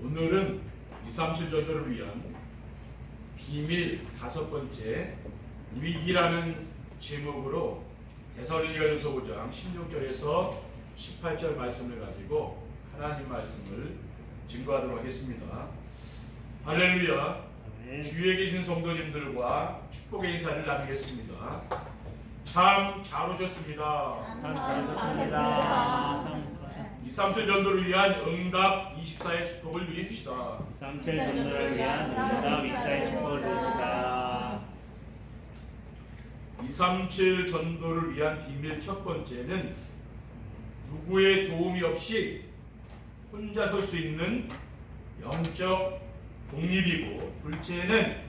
오늘은 237 전도를 위한 비밀 5번째 위기라는 제목으로 데살로니가전서 5장 16절에서 18절 말씀을 가지고 하나님 말씀을 증거하도록 하겠습니다. 할렐루야. 주위에 계신 성도님들과 축복의 인사를 나누겠습니다. 참 잘 오셨습니다. 참 잘하셨습니다. 237 전도를 위한 응답 24의 축복을 누립시다. 237 전도를 위한 응답 24의 축복을 누립시다. 237 전도를 위한 비밀 첫 번째는 누구의 도움이 없이 혼자 설 수 있는 영적 독립이고, 둘째는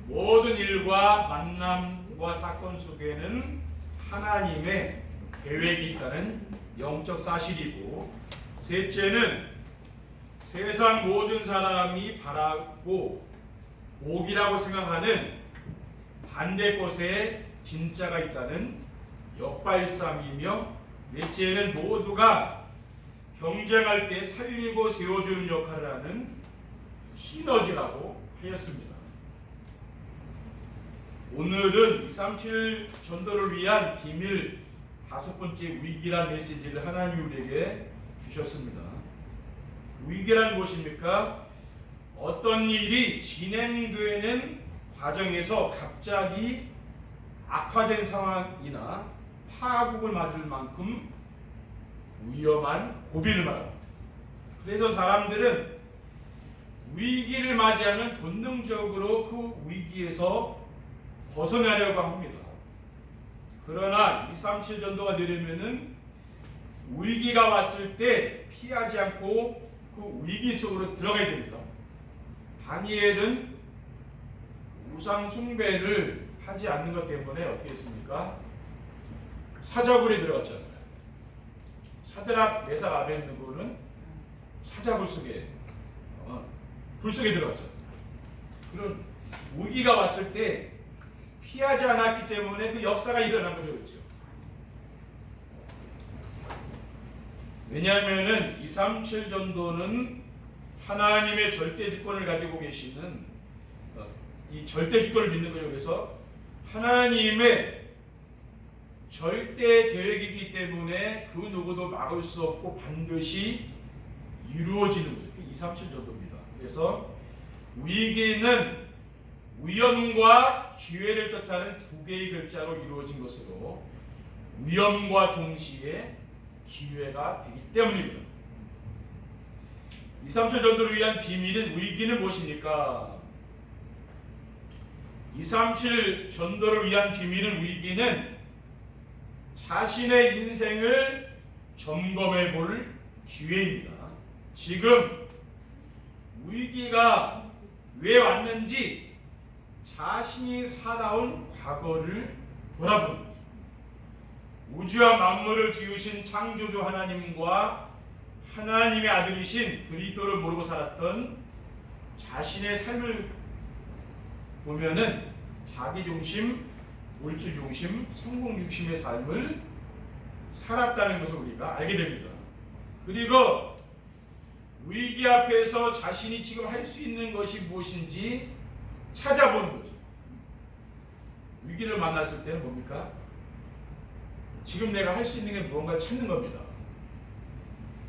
모든 일과 만남과 사건 속에는 하나님의 계획이 있다는 영적 사실이고, 셋째는 세상 모든 사람이 바라고 복이라고 생각하는 반대 곳에 진짜가 있다는 역발상이며, 넷째는 모두가 경쟁할 때 살리고 세워주는 역할을 하는 시너지라고 하였습니다. 오늘은 237 전도를 위한 비밀 5번째 위기란 메시지를 하나님 우리에게 주셨습니다. 위기란 무엇입니까? 어떤 일이 진행되는 과정에서 갑자기 악화된 상황이나 파국을 맞을 만큼 위험한 고비를 말합니다. 그래서 사람들은 위기를 맞이하면 본능적으로 그 위기에서 벗어나려고 합니다. 그러나 237 전도가 되려면은 위기가 왔을 때 피하지 않고 그 위기 속으로 들어가야 됩니다. 다니엘은 우상 숭배를 하지 않는 것 때문에 어떻게 했습니까? 사자굴에 들어갔잖아요. 사드락, 메삭, 아벳느고는 사자굴 속에 불 속에 들어갔잖아요. 그런 위기가 왔을 때 피하지 않았기 때문에 그 역사가 일어난 거죠. 그렇죠? 왜냐하면은 237 전도는 하나님의 절대 주권을 가지고 계시는 이 절대 주권을 믿는 거예요. 그래서 하나님의 절대 계획이기 때문에 그 누구도 막을 수 없고 반드시 이루어지는 거예요. 237 전도입니다. 그래서 위기는 위험과 기회를 뜻하는 두 개의 글자로 이루어진 것으로 위험과 동시에 기회가 되기 때문입니다. 237 전도를 위한 비밀은 위기는 무엇입니까? 237 전도를 위한 비밀은 위기는 자신의 인생을 점검해 볼 기회입니다. 지금 위기가 왜 왔는지 자신이 살아온 과거를 돌아보는 거죠. 우주와 만물을 지으신 창조주 하나님과 하나님의 아들이신 그리스도를 모르고 살았던 자신의 삶을 보면은 자기 중심, 물질 중심, 성공 중심의 삶을 살았다는 것을 우리가 알게 됩니다. 그리고 위기 앞에서 자신이 지금 할 수 있는 것이 무엇인지 찾아보는 거죠. 위기를 만났을 때는 뭡니까? 지금 내가 할 수 있는 게 무언가를 찾는 겁니다.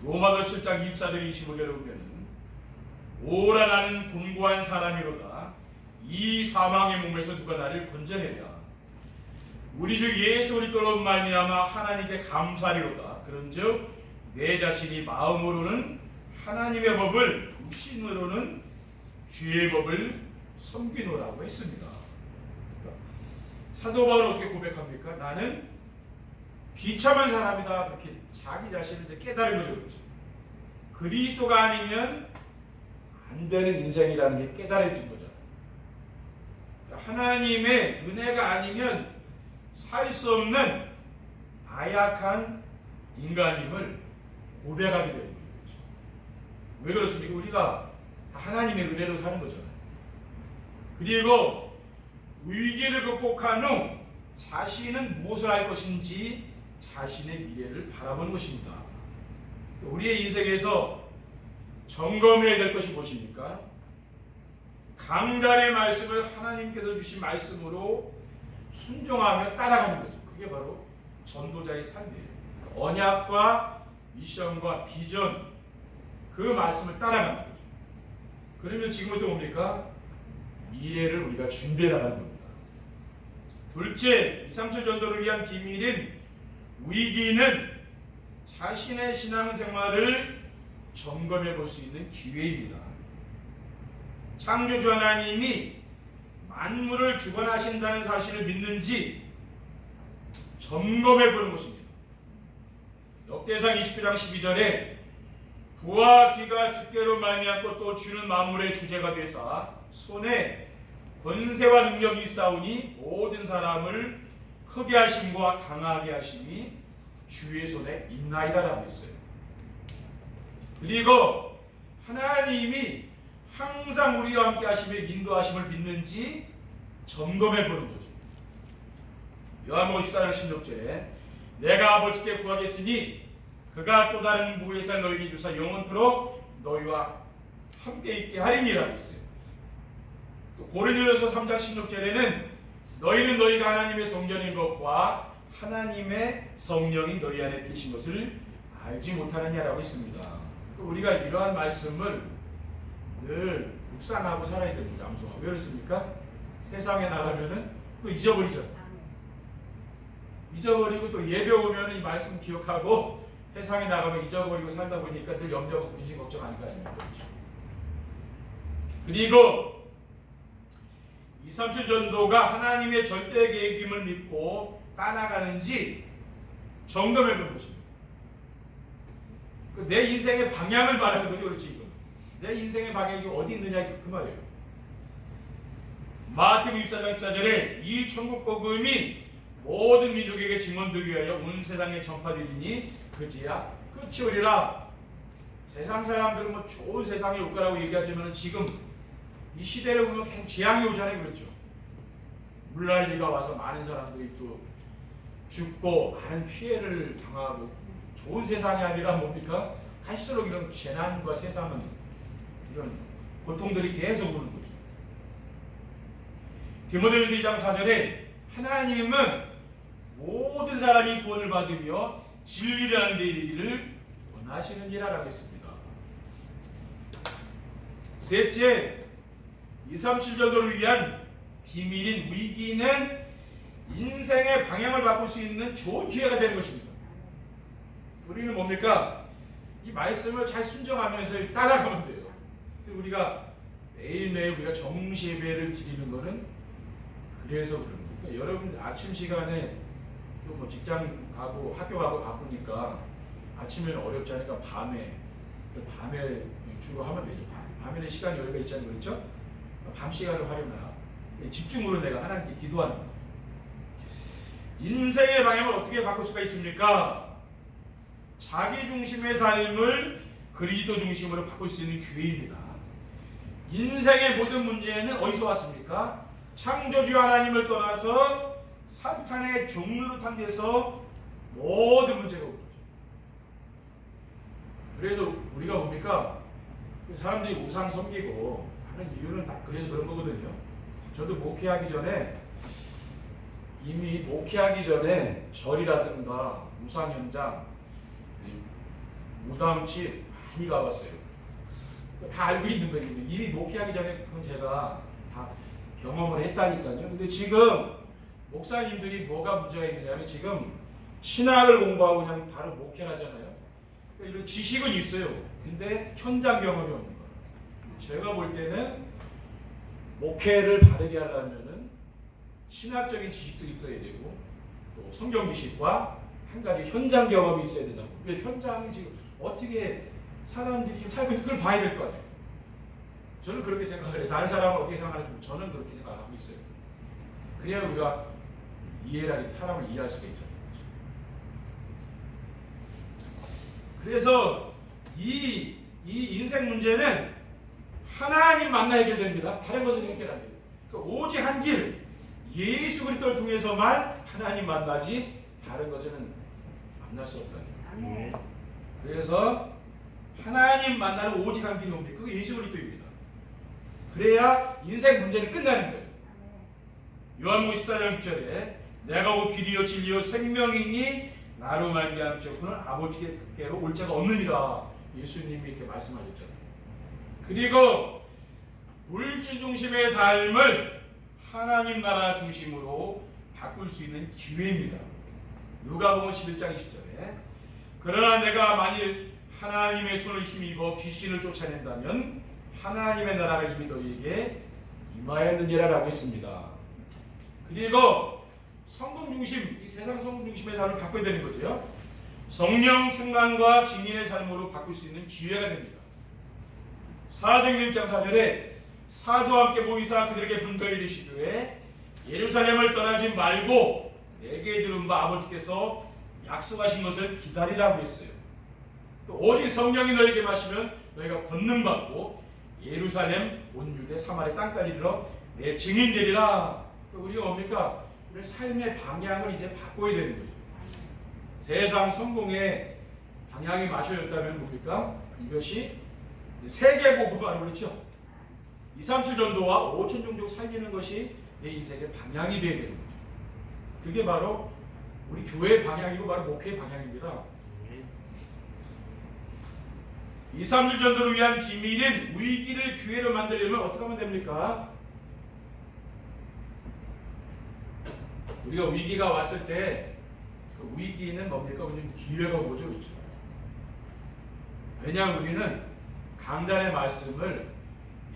로마서 7장 24절 25절에 보면은 오라 나는 곤고한 사람이로다. 이 사망의 몸에서 누가 나를 건져내랴. 우리 주 예수 그리스도로 말미암아 하나님께 감사리로다. 그런즉 내 자신이 마음으로는 하나님의 법을, 육신으로는 죄의 법을 섬기노라고 했습니다. 사도 바울은 어떻게 고백합니까? 나는 비참한 사람이다. 그렇게 자기 자신을 이제 깨달은 거죠. 그렇죠? 그리스도가 아니면 안 되는 인생이라는 게 깨달아진 거잖아요. 하나님의 은혜가 아니면 살 수 없는 나약한 인간임을 고백하게 되는 거죠. 왜 그렇습니까? 우리가 하나님의 은혜로 사는 거잖아요. 그리고 위기를 극복한 후 자신은 무엇을 할 것인지 자신의 미래를 바라보는 것입니다. 우리의 인생에서 점검해야 될 것이 무엇입니까? 강단의 말씀을 하나님께서 주신 말씀으로 순종하며 따라가는 거죠. 그게 바로 전도자의 삶이에요. 언약과 미션과 비전, 그 말씀을 따라가는 거죠. 그러면 지금부터 뭡니까? 미래를 우리가 준비해 나가는 겁니다. 둘째, 237 전도를 위한 비밀인 위기는 자신의 신앙생활을 점검해 볼 수 있는 기회입니다. 창조주 하나님이 만물을 주관하신다는 사실을 믿는지 점검해 보는 것입니다. 역대상 29장 12절에 부와 귀가 주께로 말미암고 또 주는 만물의 주제가 되사 손에 권세와 능력이 있사오니 모든 사람을 크게 하심과 강하게 하심이 주의 손에 있나이다라고 했어요. 그리고 하나님이 항상 우리와 함께 하시며 인도하심을 믿는지 점검해 보는 거죠. 요한복음 14장 16절에 내가 아버지께 구하겠으니 그가 또 다른 무회사를 너희에게 주사 영원토록 너희와 함께 있게 하리니라고 했어요. 또 고린도전서 3장 16절에는 너희는 너희가 하나님의 성전인 것과 하나님의 성령이 너희 안에 계신 것을 알지 못하느냐라고 했습니다. 우리가 이러한 말씀을 늘 묵상하고 살아야 됩니다. 암송하고. 왜 그렇습니까? 세상에 나가면은 또 잊어버리죠. 잊어버리고 또 예배 오면 이 말씀 기억하고 세상에 나가면 잊어버리고 살다 보니까 늘 염려하고 근심 걱정하는 거 아닙니까? 그리고 237 전도가 하나님의 절대 계획임을 믿고 따라가는지 점검해 보는 것입니다. 내 인생의 방향을 말하는 거죠. 그렇지, 이건. 내 인생의 방향이 어디 있느냐 그 말이에요. 마태복음 24장 14절에 이 천국 복음이 모든 민족에게 증언되기 위하여 온 세상에 전파되리니 그지야 끝이 오리라. 세상 사람들은 뭐 좋은 세상에 올 거라고 얘기하지만 지금 이 시대를 보면 계속 재앙이 오잖아요. 그렇죠. 물난리가 와서 많은 사람들이 또 죽고 많은 피해를 당하고 좋은 세상이 아니라 뭡니까? 갈수록 이런 재난과 세상은 이런 고통들이 계속 오는 거죠. 디모데후서 2장 4절에 하나님은 모든 사람이 구원을 받으며 진리를 하는 데 이르기를 원하시느니라라고 했습니다. 셋째, 237 전도를 위한 비밀인 위기는 인생의 방향을 바꿀 수 있는 좋은 기회가 되는 것입니다. 우리는 뭡니까? 이 말씀을 잘 순종하면서 따라가면 돼요. 우리가 매일매일 우리가 정시 예배를 드리는 것은 그래서 그런 거예요. 그러니까 여러분 아침 시간에 또 뭐 직장 가고 학교 가고 바쁘니까 아침에는 어렵지 않으니까 밤에 주로 하면 되죠. 밤에는 시간 여유가 있잖아요. 그렇죠? 밤 시간을 활용해라. 집중으로 내가 하나님께 기도하는 거예요. 인생의 방향을 어떻게 바꿀 수가 있습니까? 자기 중심의 삶을 그리스도 중심으로 바꿀 수 있는 기회입니다. 인생의 모든 문제는 어디서 왔습니까? 창조주 하나님을 떠나서 사탄의 종노릇한 데서 모든 문제가 온 거죠. 그래서 우리가 뭡니까? 사람들이 우상 섬기고 하는 이유는 딱 그래서 그런 거거든요. 저도 목회하기 전에 이미 목회하기 전에 절이라든가 우상 현장, 무당집 많이 가봤어요. 다 알고 있는 거예요. 이미 목회하기 전에 그건 제가 다 경험을 했다니까요. 근데 지금 목사님들이 뭐가 문제가 있느냐면 지금 신학을 공부하고 그냥 바로 목회를 하잖아요. 그러니까 이런 지식은 있어요. 근데 현장 경험이 없는 거예요. 제가 볼 때는 목회를 바르게 하려면은 신학적인 지식도 있어야 되고 또 성경 지식과 한 가지 현장 경험이 있어야 된다고. 현장이 지금 어떻게 사람들이 지금 살고 있는 걸 봐야 될 거 아니에요. 저는 그렇게 생각을 해요. 다른 사람은 어떻게 생각하는지 저는 그렇게 생각하고 있어요. 그래야 우리가 사람을 이해할 수가 있잖아요. 그래서 이 인생 문제는 하나님 만나 해결됩니다. 다른 것은 해결 안 돼요. 그러니까 오직 한 길, 예수 그리스도를 통해서만 하나님 만나지 다른 것은 만날 수 없다는 거예요. 그래서 하나님 만나는 오직 한 길이 뭡니까? 그게 예수 그리스도입니다. 그래야 인생 문제는 끝나는 거예요. 요한복음 14장 6절에 내가 곧 길이요 진리요 생명이니 나로 말미암지 없고는 아버지께로 올 자가 없느니라. 예수님이 이렇게 말씀하셨잖아요. 그리고 물질 중심의 삶을 하나님 나라 중심으로 바꿀 수 있는 기회입니다. 누가복음 11장 20절에 그러나 내가 만일 하나님의 손을 힘입어 귀신을 쫓아낸다면 하나님의 나라가 이미 너희에게 임하였느니라 라고 했습니다. 그리고 성공 중심, 이 세상 성공 중심의 삶을 바꿔야 되는 거죠. 성령 충만과 증인의 삶으로 바꿀 수 있는 기회가 됩니다. 사도행전 1장 4절에 사도와 함께 모이사 그들에게 분별히 이르시되 예루살렘을 떠나지 말고 내게 들은 바 아버지께서 약속하신 것을 기다리라고 했어요. 또 오직 성령이 너에게 마시면 너희가 권능받고 예루살렘 온 유대 사마리 땅까지 이르러 내 증인 되리라. 또 우리가 뭡니까? 우리 삶의 방향을 이제 바꿔야 되는 거죠. 세상 성공의 방향이 맞춰졌다면 뭡니까? 이것이 세계복음화로 그렇죠. 237 전도와 5천 종족 살리는 것이 내 인생의 방향이 되어야 되는 거죠. 그게 바로 우리 교회의 방향이고 바로 목회의 방향입니다. 237 전도를 위한 비밀인 위기를 기회로 만들려면 어떻게 하면 됩니까? 우리가 위기가 왔을 때 그 위기는 뭡니까? 그냥 기회가 오죠, 그렇죠? 왜냐하면 우리는 강단의 말씀을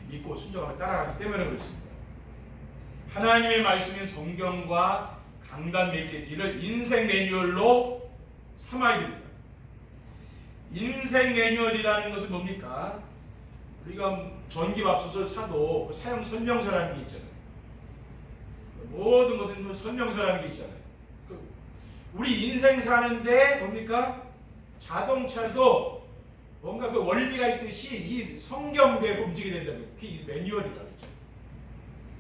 믿고 순종하며 따라가기 때문에 그렇습니다. 하나님의 말씀인 성경과 강단 메시지를 인생 매뉴얼로 삼아야 됩니다. 인생 매뉴얼이라는 것은 뭡니까? 우리가 전기밥솥을 사도 사용 설명서라는 게 있잖아요. 모든 것은 설명서라는 게 있잖아요. 우리 인생 사는데 뭡니까? 자동차도 뭔가 그 원리가 있듯이 이 성경대로 움직이게 된다는 그게 매뉴얼이라고 했죠.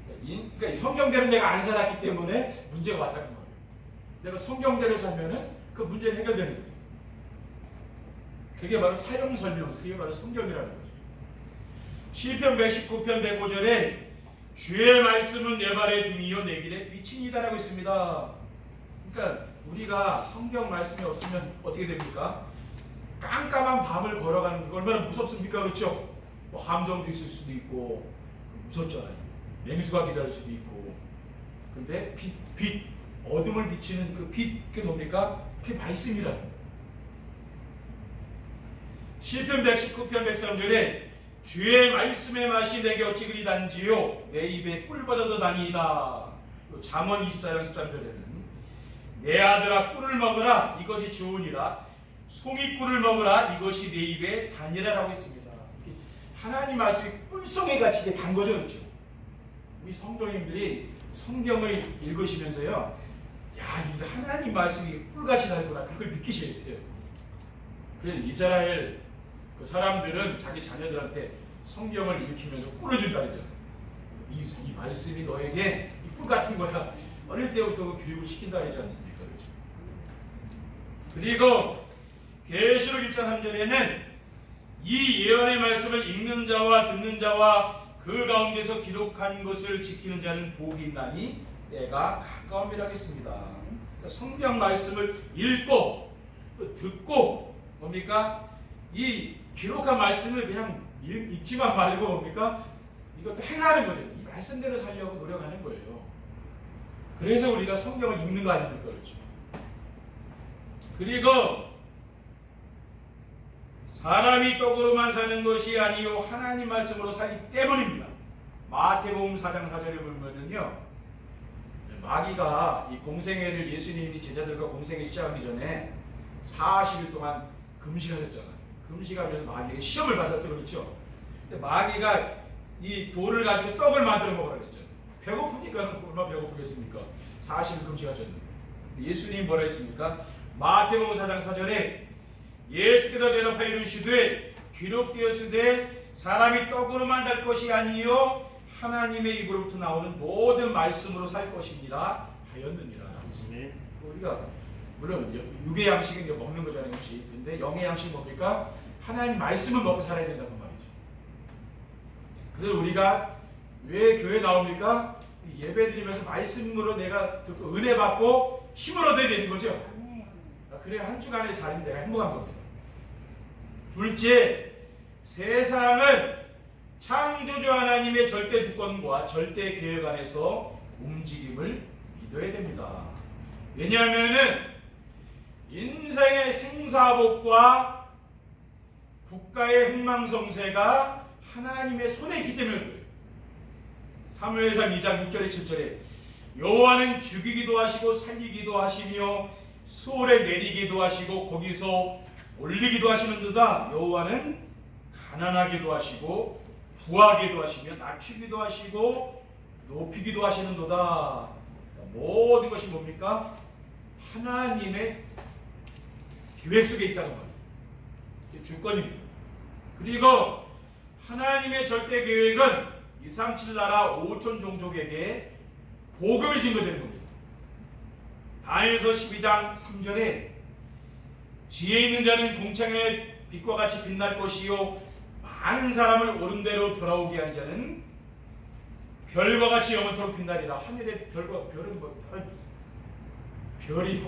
그러니까 이 성경대로 내가 안 살았기 때문에 문제가 왔다 그 말이에요. 내가 성경대로 살면은 그 문제는 해결되는 거예요. 그게 바로 사용 설명서, 그게 바로 성경이라는 거죠. 시편 119편 105절에 주의 말씀은 내 발의 등이요 내 길의 빛이니다라고 있습니다. 그러니까 우리가 성경 말씀이 없으면 어떻게 됩니까? 깜깜한 밤을 걸어가는 게 얼마나 무섭습니까? 그렇죠? 뭐 함정도 있을 수도 있고 무섭잖아요. 맹수가 기다릴 수도 있고. 근데 빛, 어둠을 비치는 그 빛, 그게 뭡니까? 그게 말씀이라는 거예요. 시편 119편 103절에 주의 말씀의 맛이 내게 어찌 그리 단지요 내 입에 꿀보다도 다니이다. 잠언 24장 13절에는 내 아들아 꿀을 먹으라 이것이 좋으니라 송이꿀을 먹으라 이것이 내 입에 단이라라고 했습니다. 하나님 말씀이 꿀송이 같이 단 거죠, 그렇죠? 우리 성도님들이 성경을 읽으시면서요, 야 이거 하나님 말씀이 꿀같이 달구나 그걸 느끼셔야 돼요. 그래서 이스라엘 그 사람들은 자기 자녀들한테 성경을 읽히면서 꿀을 준다 했잖아요. 이 말씀이 너에게 꿀 같은 거야. 어릴 때부터 교육을 시킨다 하지 않습니까? 그렇죠? 그리고 계시록 1장 3절에는 이 예언의 말씀을 읽는 자와 듣는 자와 그 가운데서 기록한 것을 지키는 자는 복이 있나니 때가 가까움이라 했습니다. 그러니까 성경 말씀을 읽고 또 듣고 뭡니까? 이 기록한 말씀을 그냥 읽지만 말고 뭡니까? 이것도 행하는 거죠. 이 말씀대로 살려고 노력하는 거예요. 그래서 우리가 성경을 읽는 거 아닙니까? 그렇죠. 그리고 사람이 떡으로만 사는 것이 아니요 하나님 말씀으로 살기 때문입니다. 마태복음 4장 4절에 보면은요, 마귀가 이 공생애를 예수님이 제자들과 공생애 시작하기 전에 40일 동안 금식하셨잖아요. 금식하면서 마귀에게 시험을 받았죠, 그렇죠? 근데 마귀가 이 돌을 가지고 떡을 만들어 먹으라 그랬죠. 배고프니까 얼마나 배고프겠습니까? 40일 금식하셨는데 예수님 뭐라 했습니까? 마태복음 4장 4절에 예수께서 대답하여 이르시되 기록되었으되 사람이 떡으로만 살 것이 아니요 하나님의 입으로부터 나오는 모든 말씀으로 살 것이니라 하였느니라. 우리가 물론 육의 양식은 먹는 거잖아요, 혹시. 근데 영의 양식 뭡니까? 하나님 말씀을 먹고 살아야 된다고 말이죠. 그래서 우리가 왜 교회 나옵니까? 예배 드리면서 말씀으로 내가 듣고 은혜 받고 힘을 얻어야 되는 거죠. 그래야 한 주간의 삶이 내가 행복한 겁니다. 둘째, 세상은 창조주 하나님의 절대 주권과 절대 계획 안에서 움직임을 믿어야 됩니다. 왜냐하면은 인생의 생사복과 국가의 흥망성쇠가 하나님의 손에 있기 때문에 그래요. 사무엘상 2장 6절에 7절에 여호와는 죽이기도 하시고 살리기도 하시며 수월에 내리기도 하시고 거기서 올리기도 하시는도다. 여호와는 가난하기도 하시고 부하기도 하시며 낮추기도 하시고 높이기도 하시는도다. 모든 것이 뭡니까? 하나님의 계획 속에 있다는 말이에요. 이게 주권입니다. 그리고 하나님의 절대 계획은 237 나라 5천 종족에게 복음이 증거되는 겁니다. 다니엘서 12장 3절에 지혜 있는 자는 궁창의 빛과 같이 빛날 것이요 많은 사람을 옳은 대로 돌아오게 한 자는 별과 같이 영원토록 빛나리라. 하늘의 별과 별은 별이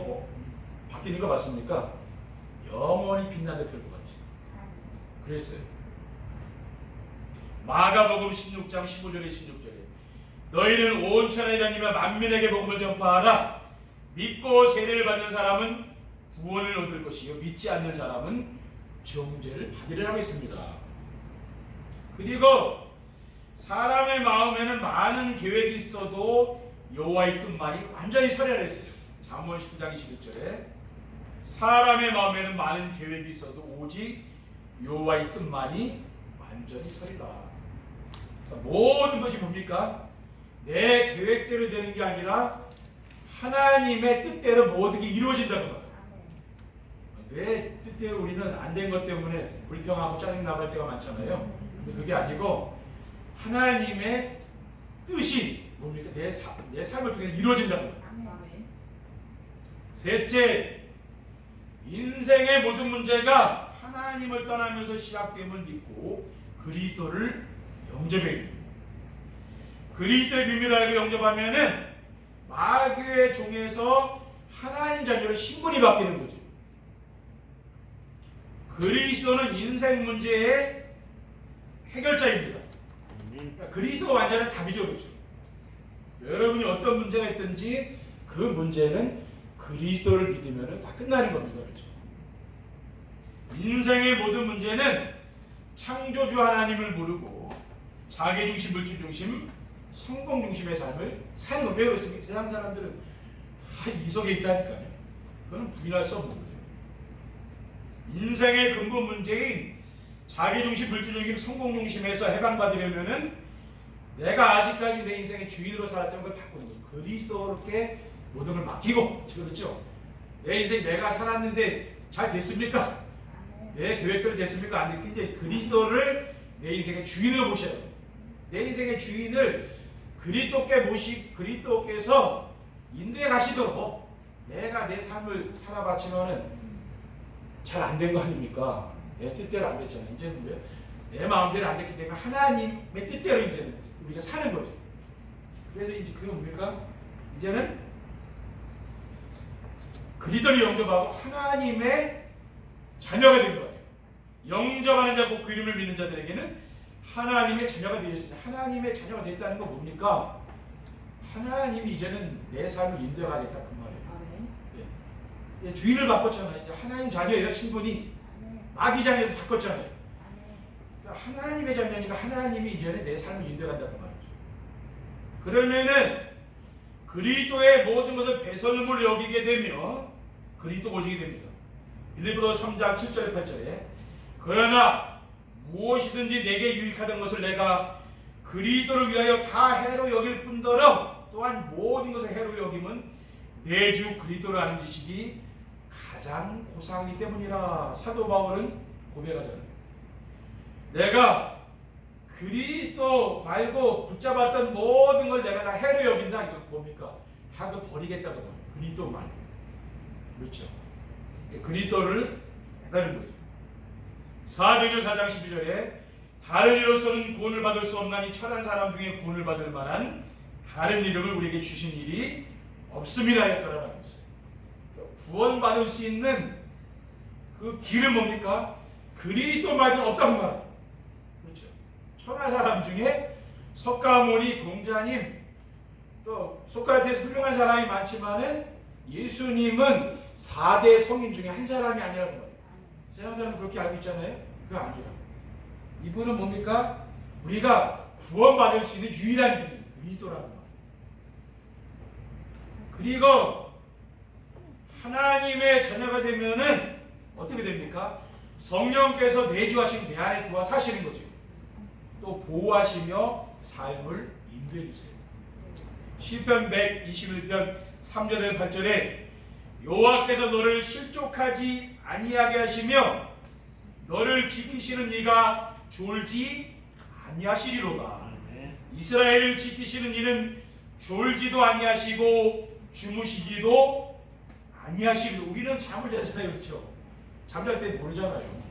바뀌는 거 맞습니까? 영원히 빛나는 별과 같이. 그랬어요. 마가복음 16장 15절에 16절에 너희는 온 천하에 다니며 만민에게 복음을 전파하라. 믿고 세례를 받는 사람은 구원을 얻을 것이요 믿지 않는 사람은 정죄를 받으리라 하겠습니다. 그리고 사람의 마음에는 많은 계획이 있어도 여호와의 뜻만이 완전히 설해라 했어요. 잠언 19장 21절에 사람의 마음에는 많은 계획이 있어도 오직 여호와의 뜻만이 완전히 설이라. 그러니까 모든 것이 뭡니까? 내 계획대로 되는 게 아니라 하나님의 뜻대로 모든 게 이루어진다는 거예요. 내 뜻대로 우리는 안 된 것 때문에 불평하고 짜증나갈 때가 많잖아요. 근데 그게 아니고 하나님의 뜻이 뭡니까? 내 삶을 통해 이루어진다는 거예요. 셋째, 인생의 모든 문제가 하나님을 떠나면서 시작됨을 믿고 그리스도를 영접해야 됩니다. 그리스도의 비밀을 알고 영접하면은 마귀의 종에서 하나님 자녀로 신분이 바뀌는 거죠. 그리스도는 인생 문제의 해결자입니다. 그러니까 그리스도가 완전한 답이죠, 그렇죠? 여러분이 어떤 문제가 있든지 그 문제는 그리스도를 믿으면 다 끝나는 겁니다, 그렇죠? 인생의 모든 문제는 창조주 하나님을 모르고 자기중심, 물질중심, 성공중심의 삶을 사는 거. 왜 그렇습니까? 세상 사람들은 다 이 속에 있다니까요. 그건 부인할 수 없는 거죠. 인생의 근본 문제인 자기중심, 물질중심, 성공중심에서 해방받으려면은 내가 아직까지 내 인생의 주인으로 살았던 걸 바꾸는 거예요. 그리스도께 모든 걸 맡기고, 그렇죠? 내 인생 내가 살았는데 잘 됐습니까? 내 계획대로 됐습니까? 안 됐기 때문에 그리스도를 내 인생의 주인으로 모셔야 돼요. 내 인생의 주인을 그리스도께서 인도해 가시도록 내가 내 삶을 살아바치면은 잘 안 된 거 아닙니까? 내 뜻대로 안 됐잖아요. 이제는 왜? 내 마음대로 안 됐기 때문에 하나님의 뜻대로 이제는 우리가 사는 거죠. 그래서 이제 그게 뭡니까? 이제는 그리스도를 영접하고 하나님의 자녀가 된 거예요. 영접하는 자, 곧 그 이름을 믿는 자들에게는 하나님의 자녀가 되셨습니다. 하나님의 자녀가 됐다는 건 뭡니까? 하나님이 이제는 내 삶을 인도하겠다 그 말이에요. 예. 주인을 바꿨잖아요. 하나님 자녀예요. 친분이 마귀장에서 바꿨잖아요. 그러니까 하나님의 자녀니까 하나님이 이제는 내 삶을 인도한다 그 말이죠. 그러면은 그리스도의 모든 것을 배설물 여기게 되며 그리스도가 오시게 됩니다. 빌립보서 3장 7절에 8절에 그러나 무엇이든지 내게 유익하던 것을 내가 그리스도를 위하여 다 해로 여길 뿐더러 또한 모든 것을 해로 여김은 내 주 그리스도를 아는 지식이 가장 고상하기 때문이라. 사도 바울은 고백하잖아요. 내가 그리스도 말고 붙잡았던 모든 걸 내가 다 해로 여긴다. 이거 뭡니까? 다 그 버리겠다고 말해요. 그리스도 말고. 그렇죠. 그리스도를 깨달은 거죠. 사도행전 4장 12절에 다른 이로서는 구원을 받을 수 없나니 천한 사람 중에 구원을 받을 만한 다른 이름을 우리에게 주신 일이 없음이라 했다라고 했어요. 구원받을 수 있는 그 길은 뭡니까? 그리스도 말고 없다는 거예요. 그렇죠. 천하 사람 중에 석가모니, 공자님, 또 소크라테스 훌륭한 사람이 많지만은 예수님은 4대 성인 중에 한 사람이 아니라는 거예요. 세상 사람은 그렇게 알고 있잖아요. 그거 아니라 이분은 뭡니까? 우리가 구원받을 수 있는 유일한 길이 그리스도라는 거예요. 그리고 하나님의 자녀가 되면은 어떻게 됩니까? 성령께서 내주하신 내 안에 들어와 사시는 거죠. 또 보호하시며 삶을 인도해 주세요. 시편 121편 3절에 8절에 여호와께서 너를 실족하지 아니하게 하시며 너를 지키시는 이가 졸지 아니하시리로다. 이스라엘을 지키시는 이는 졸지도 아니하시고 주무시기도 아니하시리로. 우리는 잠을 자잖아요, 그렇죠? 잠잘 때 모르잖아요.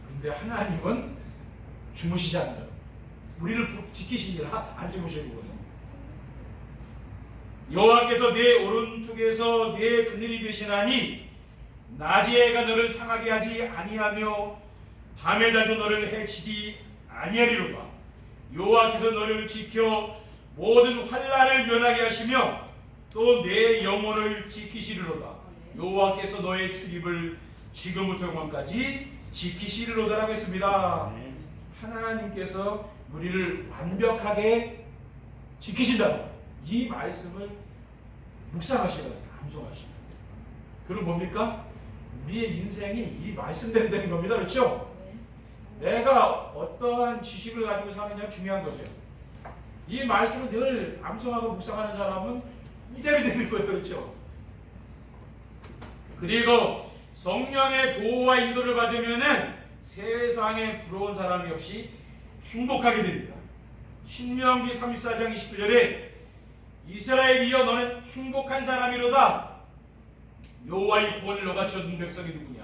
근데 하나님은 주무시잖아요. 우리를 지키시니라 안 주무시거든요. 여호와께서 내 오른쪽에서 내 그늘이 되시나니 낮에 해가 너를 상하게 하지 아니하며 밤에 달도 너를 해치지 아니하리로다. 여호와께서 너를 지켜 모든 환난을 면하게 하시며 또 내 영혼을 지키시리로다. 여호와께서 너의 출입을 지금부터 영원까지 지키시리로다라고 했습니다. 하나님께서 우리를 완벽하게 지키신다. 이 말씀을 묵상하시라고 감동하시라. 그럼 뭡니까? 우리의 인생이 이 말씀대로 되는 겁니다. 그렇죠? 내가 어떠한 지식을 가지고 사느냐 중요한 거죠. 이 말씀을 늘 암송하고 묵상하는 사람은 이대로 되는 거예요. 그렇죠? 그리고 성령의 보호와 인도를 받으면은 세상에 부러운 사람이 없이 행복하게 됩니다. 신명기 34장 29절에 이스라엘이여 너는 행복한 사람이로다. 여호와의 구원을 너가 얻은 백성이 누구냐?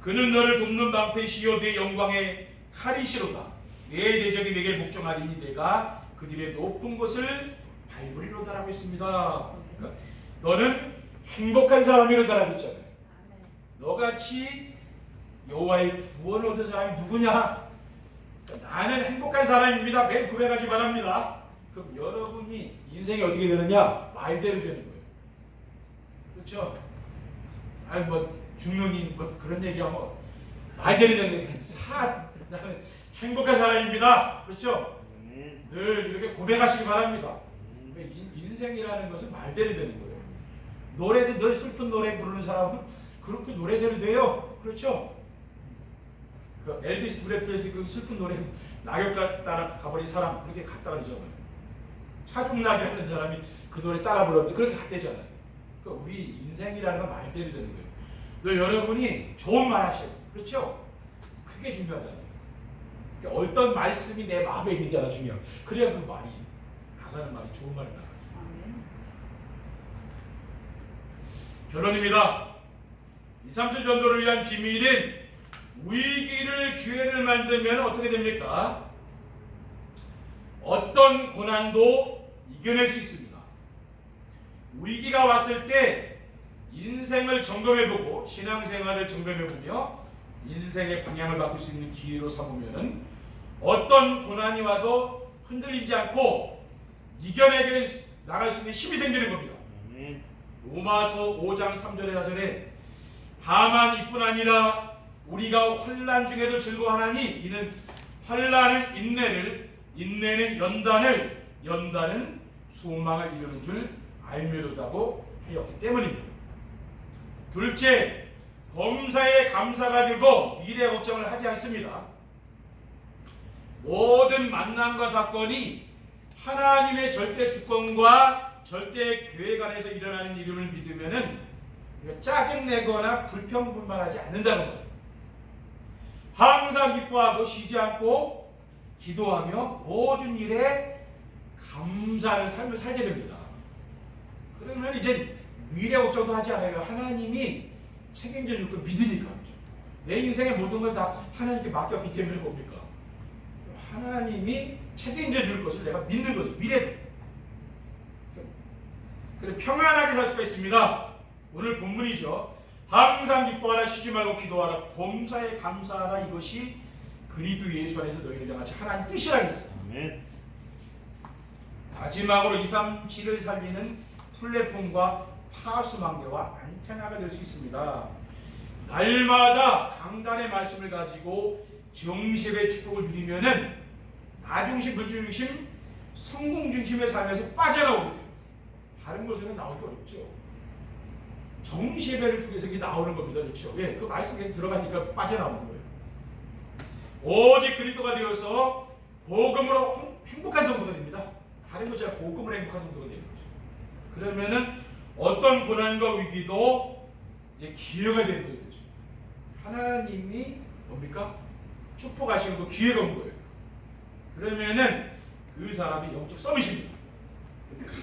그는 너를 돕는 방패시요 내 영광의 칼이시로다. 내 대적이 내게 복종하리니 내가 그들의 높은 곳을 밟으리로다라고 했습니다. 그러니까 너는 행복한 사람이로다라고 했잖아요. 너같이 여호와의 구원을 얻은 사람이 누구냐? 그러니까 나는 행복한 사람입니다. 매일 고백하기 바랍니다. 그럼 여러분이 인생이 어떻게 되느냐? 말대로 되는 거예요. 그렇죠? 아니 뭐 죽느니 뭐 그런 얘기하면 말대로 되는 거예요. 나는 행복한 사람입니다. 그렇죠? 늘 이렇게 고백하시기 바랍니다. 인생이라는 것은 말대로 되는 거예요. 노래도 늘 슬픈 노래 부르는 사람은 그렇게 노래대로 돼요. 그렇죠? 그 엘비스 브레플레스 그 슬픈 노래 낙엽 따라 가버린 사람 그렇게 갔다 그러잖아요. 차중락이라는 사람이 그 노래 따라 불렀는데 그렇게 갔대잖아요. 그러니까 우리 인생이라는 건 말대로 되는 거예요. 늘 여러분이 좋은 말 하셔요. 그렇죠? 그게 중요하다. 그러니까 어떤 말씀이 내 마음에 있느냐가 중요해요. 그래야 그 말이 나가는 말이 좋은 말이 나가요. 결론입니다. 237 전도를 위한 비밀인 위기를 기회를 만들면 어떻게 됩니까? 어떤 고난도 이겨낼 수 있습니다. 위기가 왔을 때 인생을 점검해보고 신앙생활을 점검해보며 인생의 방향을 바꿀 수 있는 기회로 삼으면 어떤 고난이 와도 흔들리지 않고 이겨내게 나갈 수 있는 힘이 생기는 겁니다. 로마서 5장 3절에 4절에 다만 이뿐 아니라 우리가 환난 중에도 즐거워하나니 이는 환난은 인내를 인내는 연단을 연단은 소망을 이루는 줄 알미로다고 하였기 때문입니다. 둘째, 범사에 감사가 들고 미래 걱정을 하지 않습니다. 모든 만남과 사건이 하나님의 절대 주권과 절대 계획 안에서 일어나는 일임을 믿으면은 짜증내거나 불평불만하지 않는다는 거예요. 항상 기뻐하고 쉬지 않고 기도하며 모든 일에 감사하는 삶을 살게 됩니다. 그러면 이제 미래 걱정도 하지 않아요. 하나님이 책임져 줄 걸 믿으니까. 내 인생의 모든 걸 다 하나님께 맡겼기 때문에 뭡니까? 하나님이 책임져 줄 것을 내가 믿는 거죠. 미래. 그래 평안하게 살 수가 있습니다. 오늘 본문이죠. 항상 기뻐하라, 쉬지 말고 기도하라, 범사에 감사하라, 이것이 그리스도 예수 안에서 너희를 향하신 하나님 뜻이라 했어요. 아멘. 마지막으로 2, 3, 7을 살리는 플랫폼과 파수망대와 안테나가 될 수 있습니다. 날마다 강단의 말씀을 가지고 정십의 축복을 누리면은 나중심, 불중심, 성공 중심의 삶에서 빠져나오게 돼요. 다른 곳에는 나오기 어렵죠. 정시예배를 통해서 이게 나오는 겁니다. 그렇죠? 예, 그 말씀에서 들어가니까 빠져나오는 거예요. 오직 그리스도가 되어서 복음으로 행복한 성도가 됩니다. 다른 것이 아니라 복음으로 행복한 성도가 되는 거죠. 그러면은 어떤 고난과 위기도 이제 기회가 되는 거예요. 그렇죠? 하나님이 뭡니까? 축복하시는 그 기회가 온 거예요. 그러면은 그 사람이 영적 서밋입니다.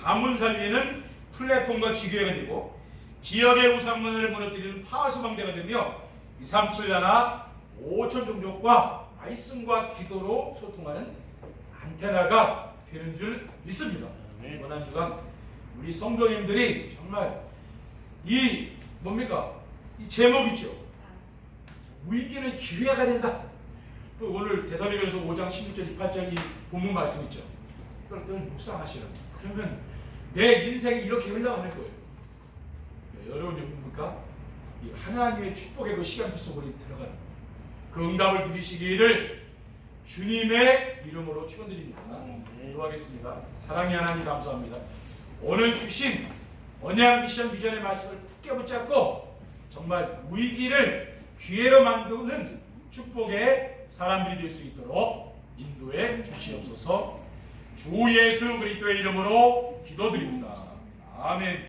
가문 살리는 플랫폼과 지교회가 되고 지역의 우상문화를 무너뜨리는 파수망대가 되며 2, 3, 7나라 5천 종족과 말씀과 기도로 소통하는 안테나가 되는 줄 믿습니다. 이번 한 주간 우리 성도님들이 정말 이 뭡니까? 이 제목 있죠. 위기는 기회가 된다. 또 오늘 데살로니가서 5장 16절 18절 이 본문 말씀 있죠. 이걸 또 묵상하시라. 그러면 내 인생이 이렇게 흘러가는 거예요. 여러분이 뭡니까? 이 하나님의 축복의 그 시간표 속으로 들어가는 거예요. 그 응답을 누리시기를 주님의 이름으로 축원드립니다. 기도하겠습니다. 사랑의 하나님 감사합니다. 오늘 주신 언약 미션 비전의 말씀을 굳게 붙잡고 정말 위기를 기회로 만드는 축복의 사람들이 될 수 있도록 인도해 주시옵소서. 주 예수 그리스도의 이름으로 기도드립니다. 아멘.